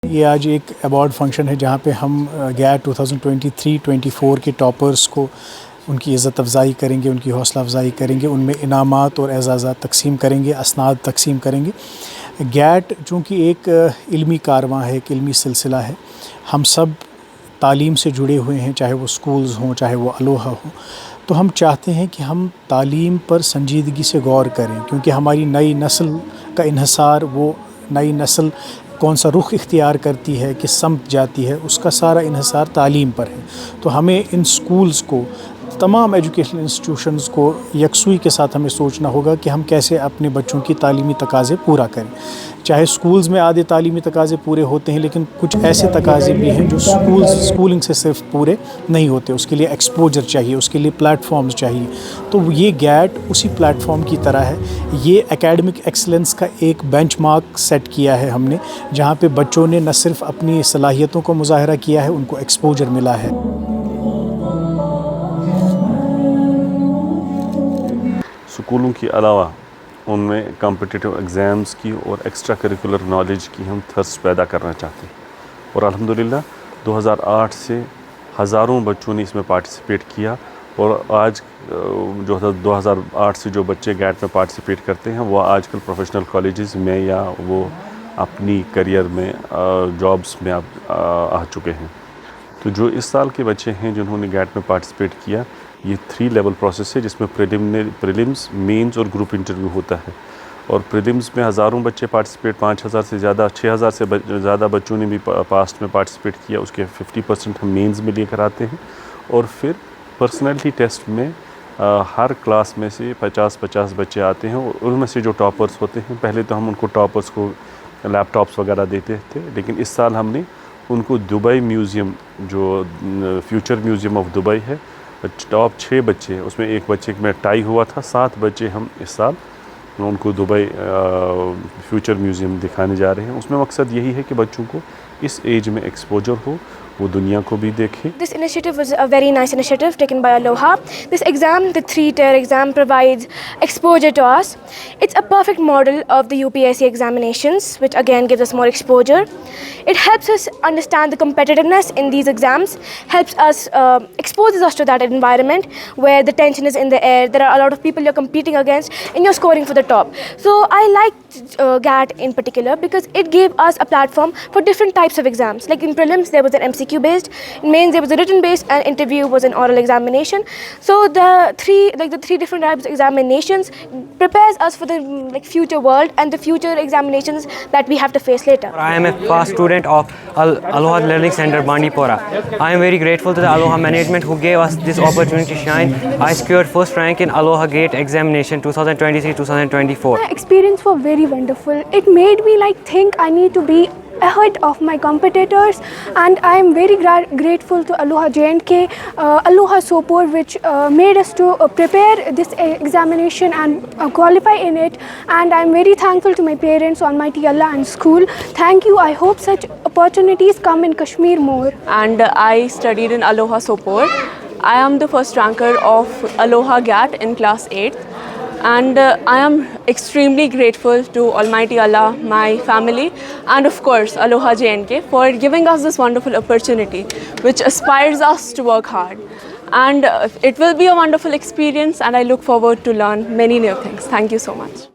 یہ آج ایک ایوارڈ فنکشن ہے جہاں پہ ہم گیٹ 2023-24 کے ٹاپرز کو ان کی عزت افزائی کریں گے، ان کی حوصلہ افزائی کریں گے، ان میں انعامات اور اعزازات تقسیم کریں گے، اسناد تقسیم کریں گے۔ گیٹ چونکہ ایک علمی کارواں ہے، ایک علمی سلسلہ ہے، ہم سب تعلیم سے جڑے ہوئے ہیں، چاہے وہ سکولز ہوں، چاہے وہ الوہا ہو، تو ہم چاہتے ہیں کہ ہم تعلیم پر سنجیدگی سے غور کریں، کیونکہ ہماری نئی نسل کا انحصار، وہ نئی نسل کون سا رخ اختیار کرتی ہے، کس سمت جاتی ہے، اس کا سارا انحصار تعلیم پر ہے۔ تو ہمیں ان سکولز کو، تمام ایجوکیشنل انسٹیٹیوشنز کو یکسوئی کے ساتھ ہمیں سوچنا ہوگا کہ ہم کیسے اپنے بچوں کی تعلیمی تقاضے پورا کریں۔ چاہے سکولز میں آدھے تعلیمی تقاضے پورے ہوتے ہیں، لیکن کچھ ایسے تقاضے بھی ہیں جو سکولنگ سے صرف پورے نہیں ہوتے، اس کے لیے ایکسپوجر چاہیے، اس کے لیے پلیٹ فارمز چاہیے۔ تو یہ گیٹ اسی پلیٹ فارم کی طرح ہے۔ یہ اکیڈمک ایکسلنس کا ایک بینچ مارک سیٹ کیا ہے ہم نے، جہاں پہ بچوں نے نہ صرف اپنی صلاحیتوں کو مظاہرہ کیا ہے، ان کو ایکسپوجر ملا ہے۔ سکولوں کے علاوہ ان میں کمپٹیٹیو ایگزامز کی اور ایکسٹرا کریکولر نالج کی ہم تھرسٹ پیدا کرنا چاہتے ہیں، اور الحمدللہ 2008 سے ہزاروں بچوں نے اس میں پارٹیسپیٹ کیا، اور آج جو 2008 سے جو بچے گیٹ میں پارٹیسپیٹ کرتے ہیں وہ آج کل پروفیشنل کالجز میں یا وہ اپنی کریئر میں جابس میں آ چکے ہیں۔ تو جو اس سال کے بچے ہیں جنہوں نے گیٹ میں پارٹیسپیٹ کیا، یہ 3 لیول پروسیس ہے، جس میں پریلیمز، مینز اور گروپ انٹرویو ہوتا ہے۔ اور پریلیمز میں ہزاروں بچے پارٹیسپیٹ، 5000 سے زیادہ، 6000 سے زیادہ بچوں نے بھی پاسٹ میں پارٹیسپیٹ کیا، اس کے 50% ہم مینز میں لے کر آتے ہیں۔ اور پھر پرسنالٹی ٹیسٹ میں ہر کلاس میں سے 50-50 بچے آتے ہیں، اور ان میں سے جو ٹاپرز ہوتے ہیں، پہلے تو ہم ان کو ٹاپرز کو لیپ ٹاپس وغیرہ دیتے تھے، لیکن اس سال ہم نے ان کو دبئی میوزیم، جو فیوچر میوزیم آف دبئی ہے، ٹاپ 6 بچے، اس میں ایک بچے میں ٹائی ہوا تھا، 7 بچے ہم اس سال ان کو دبئی فیوچر میوزیم دکھانے جا رہے ہیں۔ اس میں مقصد یہی ہے کہ بچوں کو اس ایج میں ایکسپوجر ہو، وہ دنیا کو بھی دیکھیں۔ This initiative was a very nice initiative taken by Aloha. This exam, the 3-tier exam, provides exposure to us. It's a perfect model of the UPSC examinations, which again gives us more exposure. It helps us understand the competitiveness in these exams, helps us, exposes us to that environment where the tension is in the air. There are a lot of people you're competing against and you're scoring for the top. So I liked GAT in particular because it gave us a platform for different types of exams. Like in prelims, there was an MCQ based, in mains there was a written based, and interview was an oral examination. So the three different types of examinations prepares us for the future world and the future examinations that we have to face later. I am a past student of Aloha Learning Center, Bandipora. I am very grateful to the Aloha management who gave us this opportunity to shine. I secured first rank in Aloha GATE examination 2023-2024. My experience was very wonderful. It made me think I need to be ahead of my competitors, and I am very grateful to Aloha J&K, Aloha Sopor, which made us to prepare this examination and qualify in it, and I am very thankful to my parents, Almighty Allah and school. Thank you. I hope such opportunities come in Kashmir more. And I studied in Aloha Sopor. I am the first ranker of Aloha GAT in class 8th. And I am extremely grateful to Almighty Allah, my family, and of course Aloha J&K for giving us this wonderful opportunity, which inspires us to work hard. And it will be a wonderful experience, and I look forward to learn many new things. Thank you so much.